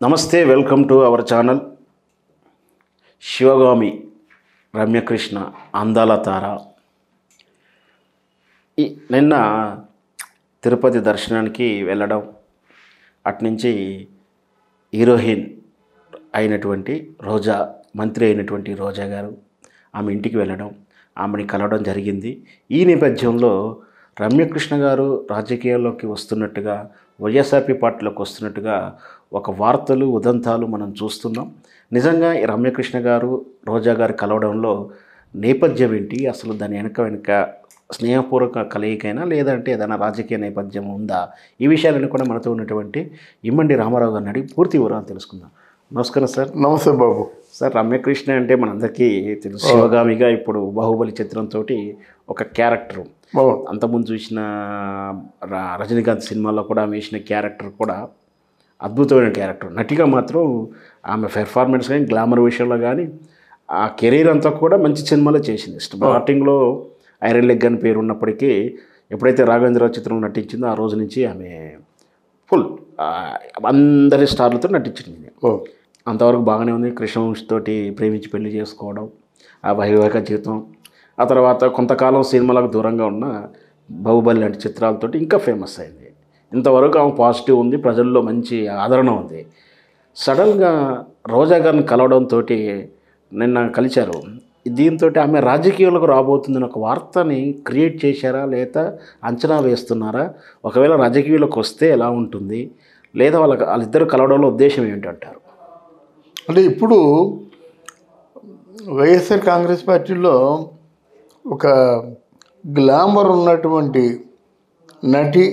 నమస్తే, welcome to our channel. Sivagami Ramyakrishna అందాల తార నిన్న తిరుపతి దర్శనానికి వెళ్ళడం, అట్నుంచి హీరోయిన్ అయినటువంటి రోజా, మంత్రి అయినటువంటి రోజా గారు ఆమె ఇంటికి వెళ్ళడం, ఆమెని కలవడం జరిగింది. ఈ నేపథ్యంలో రమ్యకృష్ణ గారు రాజకీయాల్లోకి వస్తున్నట్టుగా, వైఎస్ఆర్పీ పార్టీలోకి వస్తున్నట్టుగా ఒక వార్తలు ఉదంతాలు మనం చూస్తున్నాం. నిజంగా ఈ రమ్యకృష్ణ గారు రోజా గారు కలవడంలో నేపథ్యం ఏంటి, అసలు దాని వెనుక స్నేహపూర్వక కలయికైనా లేదంటే ఏదైనా రాజకీయ నేపథ్యం ఉందా, ఈ విషయాలను కూడా మనతో ఉన్నటువంటి ఇమ్మండి రామారావు గారిని అడిగి పూర్తి వివరాలు తెలుసుకుందాం. నమస్కారం సార్. నమస్తే బాబు. సార్, రమ్యకృష్ణ అంటే మనందరికీ తెలుసు, శివగామిగా ఇప్పుడు బాహుబలి చిత్రంతో ఒక క్యారెక్టర్, అంతకుముందు చూసిన రజనీకాంత్ సినిమాలో కూడా ఆమె వేసిన క్యారెక్టర్ కూడా అద్భుతమైన క్యారెక్టర్. నటిగా మాత్రం ఆమె పెర్ఫార్మెన్స్ కానీ, గ్లామర్ విషయంలో కానీ, ఆ కెరీర్ అంతా కూడా మంచి సినిమాలో చేసింది. స్టార్టింగ్లో ఐరన్ లెగ్ అని పేరు ఉన్నప్పటికీ ఎప్పుడైతే రాఘవేంద్రరావు చిత్రంలో నటించిందో ఆ రోజు నుంచి ఆమె ఫుల్ అందరి స్టార్లతో నటించింది. అంతవరకు బాగానే ఉంది. కృష్ణవంశితోటి ప్రేమించి పెళ్లి చేసుకోవడం, ఆ వైవాహిక జీవితం, ఆ తర్వాత కొంతకాలం సినిమాలకు దూరంగా ఉన్న బాహుబలి లాంటి చిత్రాలతోటి ఇంకా ఫేమస్ అయింది. ఇంతవరకు ఆమె పాజిటివ్ ఉంది, ప్రజల్లో మంచి ఆదరణ ఉంది. సడన్గా రోజా గారిని కలవడంతో నిన్న కలిశారు. దీంతో ఆమె రాజకీయాలకు రాబోతుందని ఒక వార్తని క్రియేట్ చేశారా, లేదా అంచనా వేస్తున్నారా? ఒకవేళ రాజకీయాలకు వస్తే ఎలా ఉంటుంది, లేదా వాళ్ళిద్దరు కలవడంలో ఉద్దేశం ఏంటంటారు? అంటే ఇప్పుడు వైఎస్ఆర్ కాంగ్రెస్ పార్టీలో ఒక గ్లామర్ ఉన్నటువంటి నటి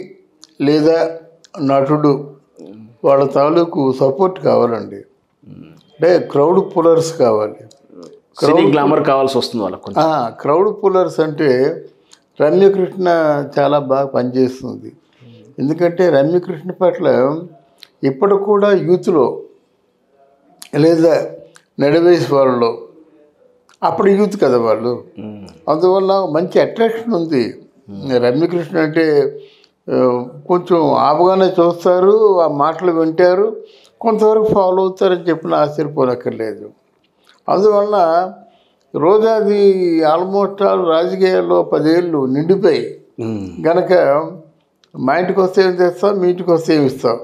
లేదా నటుడు వాళ్ళ తాలూకు సపోర్ట్ కావాలండి. అంటే క్రౌడ్ పుల్లర్స్ కావాలి. గ్లామర్ కావాల్సి వస్తుంది వాళ్ళకు. క్రౌడ్ పుల్లర్స్ అంటే రమ్యకృష్ణ చాలా బాగా పనిచేస్తుంది. ఎందుకంటే రమ్యకృష్ణ పట్ల ఇప్పటికి కూడా యూత్లో లేదా నడివేసి వాళ్ళలో, అప్పుడు యూత్ కదా వాళ్ళు, అందువల్ల మంచి అట్రాక్షన్ ఉంది. రమ్యకృష్ణ అంటే కొంచెం ఆపగానే చూస్తారు, ఆ మాటలు వింటారు, కొంతవరకు ఫాలో అవుతారని చెప్పిన ఆశ్చర్యపోనక్కర్లేదు. అందువల్ల రోజాది ఆల్మోస్ట్ ఆల్ రాజకీయాల్లో 10 ఏళ్ళు నిండిపోయి గనక మా ఇంటికి వస్తే ఏం చేస్తావు, మీ ఇంటికి వస్తే ఏమి ఇస్తావు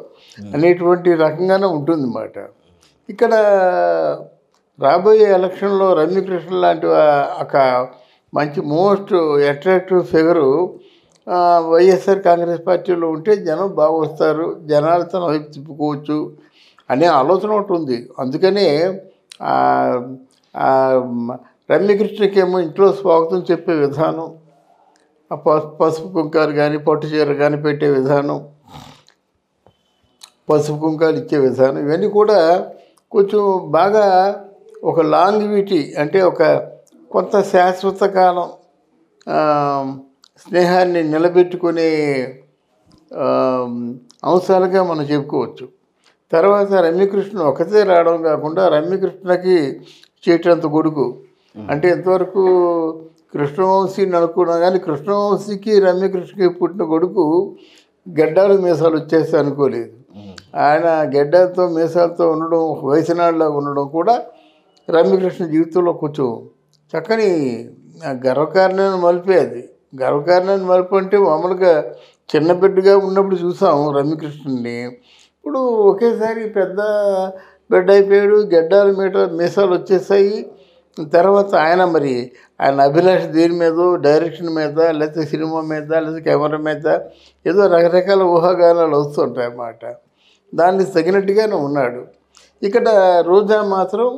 అనేటువంటి రకంగానే ఉంటుంది అన్నమాట. ఇక్కడ రాబోయే ఎలక్షన్లో రమ్యకృష్ణ లాంటి ఒక మంచి most attractive figure YSR Congress పార్టీలో ఉంటే జనం బాగా వస్తారు, జనాలతో వైపు తిప్పుకోవచ్చు అనే ఆలోచన ఉంటుంది. అందుకనే రమ్యకృష్ణకేమో ఇంట్లో స్వాగతం చెప్పే విధానం, పసుపు కుంకాలు కానీ పట్టు చీర కానీ పెట్టే విధానం, పసుపు కుంకాలు ఇచ్చే విధానం, ఇవన్నీ కూడా కొంచెం బాగా ఒక లాంగివిటీ, అంటే ఒక కొంత శాశ్వత కాలం స్నేహాన్ని నిలబెట్టుకునే అంశాలుగా మనం చెప్పుకోవచ్చు. తర్వాత రమ్యకృష్ణ ఒకతే రావడం కాకుండా రమ్యకృష్ణకి చేటంత కొడుకు, అంటే ఎంతవరకు కృష్ణవంశీని అనుకున్నా కానీ కృష్ణవంశీకి రమ్యకృష్ణకి పుట్టిన కొడుకు గడ్డాలు మీసాలు వచ్చేస్తే అనుకోలేదు. ఆయన గడ్డలతో మీసాలతో ఉండడం, వయసునాడులాగా ఉండడం కూడా రమ్యకృష్ణ జీవితంలో కొంచెం చక్కని గర్వకారణాన్ని మలిపే. అది గర్వకారణాన్ని మలుపు అంటే మామూలుగా చిన్న బిడ్డగా ఉన్నప్పుడు చూసాము రమ్యకృష్ణని, ఇప్పుడు ఒకేసారి పెద్ద బిడ్డ అయిపోయాడు, గడ్డాల మీసాలు వచ్చేసాయి. తర్వాత ఆయన అభిలాష దేని మీదో, డైరెక్షన్ మీద, లేకపోతే సినిమా మీద, లేకపోతే కెమెరా మీద ఏదో రకరకాల ఊహాగానాలు వస్తుంటాయి అన్నమాట. దానికి తగినట్టుగానే ఉన్నాడు. ఇక్కడ రోజా మాత్రం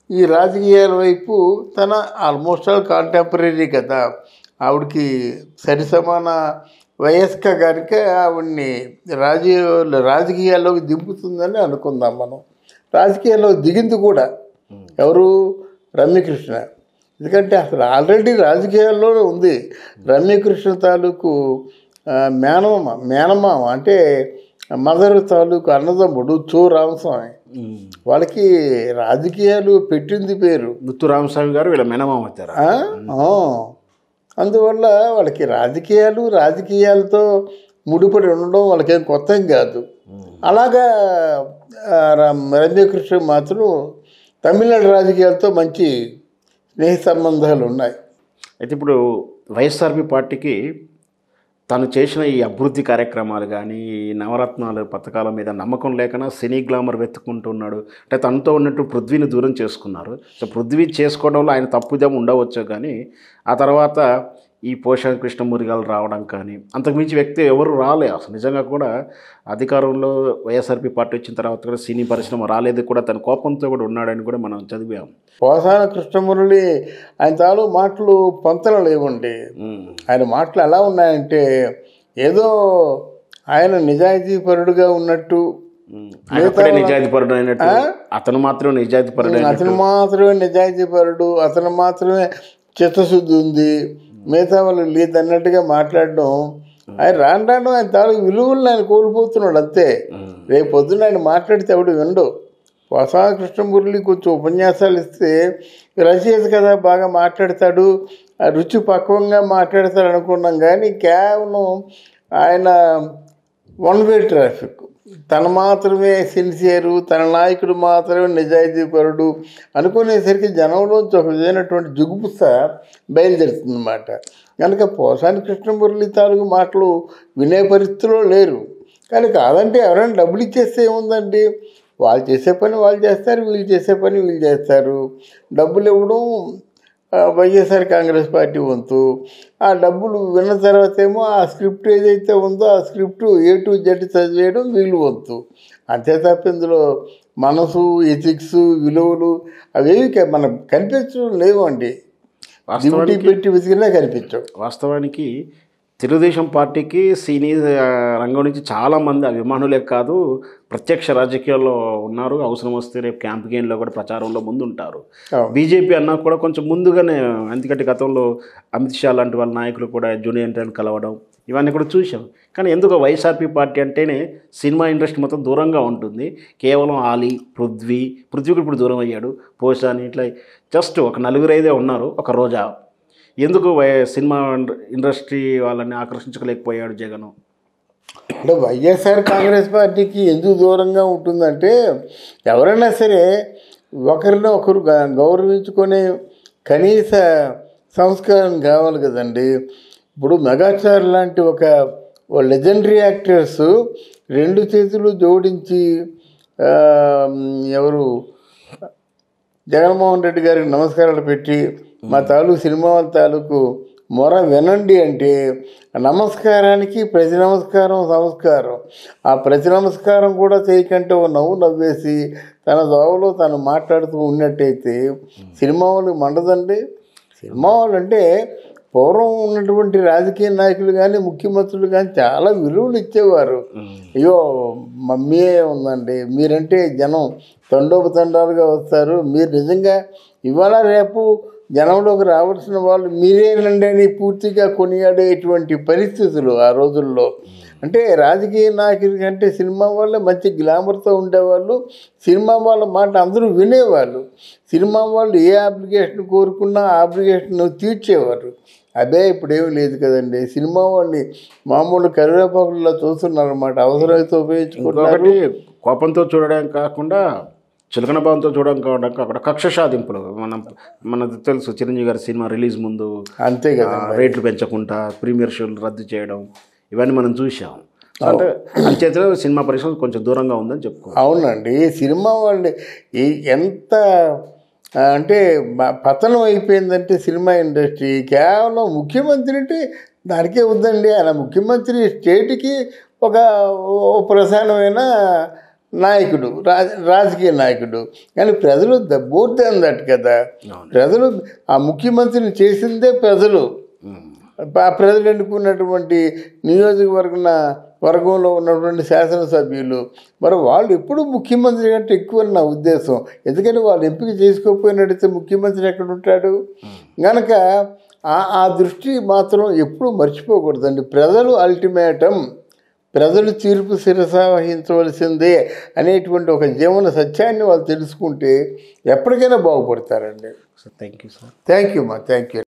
ఈ రాజకీయాల వైపు తన ఆల్మోస్ట్ ఆల్ కాంటెంపరీ కదా, ఆవిడకి సరి సమాన వయస్క కనుక ఆవిడ్ని రాజకీయాల్లోకి దింపుతుందని అనుకుందాం మనం. రాజకీయాల్లో దిగింది కూడా ఎవరు? రమ్యకృష్ణ. ఎందుకంటే అసలు ఆల్రెడీ రాజకీయాల్లోనే ఉంది. రమ్యకృష్ణ తాలూకు మేనమామ అంటే మదర్ తాలూకు అన్నదమ్ముడు చో రామస్వామి, వాళ్ళకి రాజకీయాలు పెట్టింది పేరు. ముత్తు రామస్వామి గారు వీళ్ళ మేనమామ అవుతారు. అందువల్ల వాళ్ళకి రాజకీయాలతో ముడిపడి ఉండడం వాళ్ళకేం కొత్త కాదు. అలాగా రమ్యకృష్ణ మాత్రం తమిళనాడు రాజకీయాలతో మంచి స్నేహ సంబంధాలు ఉన్నాయి. అయితే ఇప్పుడు వైఎస్ఆర్పి పార్టీకి తను చేసిన ఈ అభివృద్ధి కార్యక్రమాలు కానీ ఈ నవరత్నాలు పథకాల మీద నమ్మకం లేకనా సినీ గ్లామర్ వెతుక్కుంటున్నాడు. అంటే తనతో ఉన్నట్టు పృథ్వీని దూరం చేసుకున్నారు. సో పృథ్వీ చేసుకోవడంలో ఆయన తప్పుదేమో ఉండవచ్చు, కానీ ఆ తర్వాత ఈ పోషణ కృష్ణమూర్తి గారు రావడం కానీ అంతకుమించి వ్యక్తి ఎవరు రాలే. అసలు నిజంగా కూడా అధికారంలో వైఎస్ఆర్పి పార్టీ వచ్చిన తర్వాత కూడా సినీ పరిశ్రమ రాలేదు కూడా, తన కోపంతో కూడా ఉన్నాడని కూడా మనం చదివాం. పోసాన కృష్ణమురళి ఆయన తాలూ మాటలు పొంతలు లేవండి. ఆయన మాటలు ఎలా ఉన్నాయంటే ఏదో ఆయన నిజాయితీపరుడుగా ఉన్నట్టు, నిజాయితీపరుడు అయినట్టు, అతను మాత్రమే నిజాయితీపరుడు, అతను మాత్రమే చిత్తశుద్ధి ఉంది, మిగతా వాళ్ళు లేదన్నట్టుగా మాట్లాడడం. ఆయన రాను ఆయన తాలూకు విలువలను ఆయన కోల్పోతున్నాడు అంతే. రేపు పొద్దున్న ఆయన మాట్లాడితే ఎవడు వినడు. పోసాన కృష్ణమురళి కొంచెం ఉపన్యాసాలు ఇస్తే రచయిత కదా బాగా మాట్లాడతాడు, రుచి పక్వంగా మాట్లాడతాడు అనుకున్నాం, కానీ కేవలం ఆయన వన్ వే ట్రాఫిక్. తను మాత్రమే సిన్సియరు, తన నాయకుడు మాత్రమే నిజాయితీపరుడు అనుకునేసరికి జనంలోంచి ఒక విధమైనటువంటి జుగుపుస బయలుదేరుతుంది అన్నమాట. కనుక పోసాని కృష్ణమురళి తాలూకు మాటలు వినే పరిస్థితిలో లేరు. కానీ కాదంటే ఎవరైనా డబ్బులు ఇచ్చేస్తే ఏముందండి, వాళ్ళు చేసే పని వాళ్ళు చేస్తారు, వీళ్ళు చేసే పని వీళ్ళు చేస్తారు. డబ్బులు ఇవ్వడం వైఎస్ఆర్ కాంగ్రెస్ పార్టీ వంతు. ఆ డబ్బులు విన్న తర్వాత ఏమో ఆ స్క్రిప్ట్ ఏదైతే ఉందో ఆ స్క్రిప్ట్ A to Z చదివేయడం వీళ్ళు వంతు. అంతే తప్ప ఇందులో మనసు, ఎథిక్స్, విలువలు అవేవి మనకు కనిపించడం లేవండి. డ్యూటీ పెట్టి వెతికినా కనిపించవు. వాస్తవానికి తెలుగుదేశం పార్టీకి సినీ రంగం నుంచి చాలామంది అభిమానులే కాదు, ప్రత్యక్ష రాజకీయాల్లో ఉన్నారు. అవసరం వస్తే రేపు క్యాంపెయిన్లో కూడా ప్రచారంలో ముందు ఉంటారు. బీజేపీ అన్నా కూడా కొంచెం ముందుగానే, ఎందుకంటే గతంలో అమిత్ షా లాంటి వాళ్ళ నాయకులు కూడా జూనియర్ ఎన్టీఆర్ని కలవడం ఇవన్నీ కూడా చూసాం. కానీ ఎందుకో వైఎస్ఆర్పీ పార్టీ అంటేనే సినిమా ఇండస్ట్రీ మొత్తం దూరంగా ఉంటుంది. కేవలం ఆలీ, పృథ్వీ కూడా ఇప్పుడు దూరం అయ్యాడు, పోషాని, ఇట్లా జస్ట్ ఒక 4-5 ఉన్నారు. ఒక రోజా ఎందుకు సినిమా ఇండస్ట్రీ వాళ్ళని ఆకర్షించలేకపోయాడు జగన్? అంటే వైఎస్ఆర్ కాంగ్రెస్ పార్టీకి ఎందుకు దూరంగా ఉంటుందంటే, ఎవరైనా సరే ఒకరినొకరు గౌరవించుకునే కనీస సంస్కారం కావాలి కదండి. ఇప్పుడు మెగాస్టార్ లాంటి ఒక లెజెండరీ యాక్టర్స్ 2 చేతులు జోడించి ఎవరు జగన్మోహన్ రెడ్డి గారికి నమస్కారాలు పెట్టి మా సినిమా వాళ్ళ తాలూకు మొర వినండి అంటే, నమస్కారానికి ప్రతి సంస్కారం. ఆ ప్రతి నమస్కారం కూడా చేయకంటే ఓ నవ్వు నవ్వేసి తన దోవలో తను మాట్లాడుతూ ఉన్నట్టయితే సినిమా వాళ్ళకి మండదండి. సినిమా వాళ్ళు అంటే పూర్వం ఉన్నటువంటి రాజకీయ నాయకులు కానీ ముఖ్యమంత్రులు కానీ చాలా విలువలు ఇచ్చేవారు. అయ్యో మమ్మీయే ఉందండి, మీరంటే జనం తండోపతండాలుగా వస్తారు, మీరు నిజంగా ఇవాళ రేపు జనంలోకి రావాల్సిన వాళ్ళు మీరేనండి అని పూర్తిగా కొనియాడేటువంటి పరిస్థితులు ఆ రోజుల్లో. అంటే రాజకీయ నాయకుల కంటే సినిమా వాళ్ళే మంచి గ్లామర్తో ఉండేవాళ్ళు. సినిమా వాళ్ళ మాట అందరూ వినేవాళ్ళు. సినిమా వాళ్ళు ఏ అప్లికేషన్ కోరుకున్నా ఆ అప్లికేషన్ తీర్చేవారు. అదే ఇప్పుడేమీ లేదు కదండి. సినిమా వాళ్ళని మామూలు కరివేపాకుల్లో చూస్తున్నారన్నమాట. అవసరమైతే ఉపయోగించుకుంటారు. కోపంతో చూడడం కాకుండా చులకన భావంతో చూడడం కాకుండా కక్ష సాధింపులు. మనకు తెలుసు, చిరంజీవి గారి సినిమా రిలీజ్ ముందు అంతే కదా రేట్లు పెంచకుండా ప్రీమియర్ షోలు రద్దు చేయడం ఇవన్నీ మనం చూసాం. అంటే అంచేతలో సినిమా పరిశ్రమ కొంచెం దూరంగా ఉందని చెప్పుకో. అవునండి, సినిమా వాళ్ళు ఎంత అంటే పతనం అయిపోయిందంటే సినిమా ఇండస్ట్రీ. కేవలం ముఖ్యమంత్రి అంటే దానికే ఉందండి. ఆయన ముఖ్యమంత్రి స్టేట్కి ఒక ప్రధానమైన నాయకుడు, రాజకీయ నాయకుడు. కానీ ప్రజలు మోర్ దాన్ దట్ కదా. ప్రజలు ఆ ముఖ్యమంత్రిని చేసిందే ప్రజలు. ఆ ప్రజలు ఎన్నుకున్నటువంటి వర్గంలో ఉన్నటువంటి శాసనసభ్యులు. మరి వాళ్ళు ఎప్పుడు ముఖ్యమంత్రి కంటే ఎక్కువ నా ఉద్దేశం. ఎందుకంటే వాళ్ళు ఎంపిక చేసుకోకపోయినట్టయితే ముఖ్యమంత్రి ఎక్కడ ఉంటాడు? కనుక ఆ దృష్టి మాత్రం ఎప్పుడూ మర్చిపోకూడదండి. ప్రజలు అల్టిమేటం, ప్రజలు తీర్పు శిరస వహించవలసిందే అనేటువంటి ఒక జీవన సత్యాన్ని వాళ్ళు తెలుసుకుంటే ఎప్పటికైనా బాగుపడతారండి. Thank you sir. Thank you.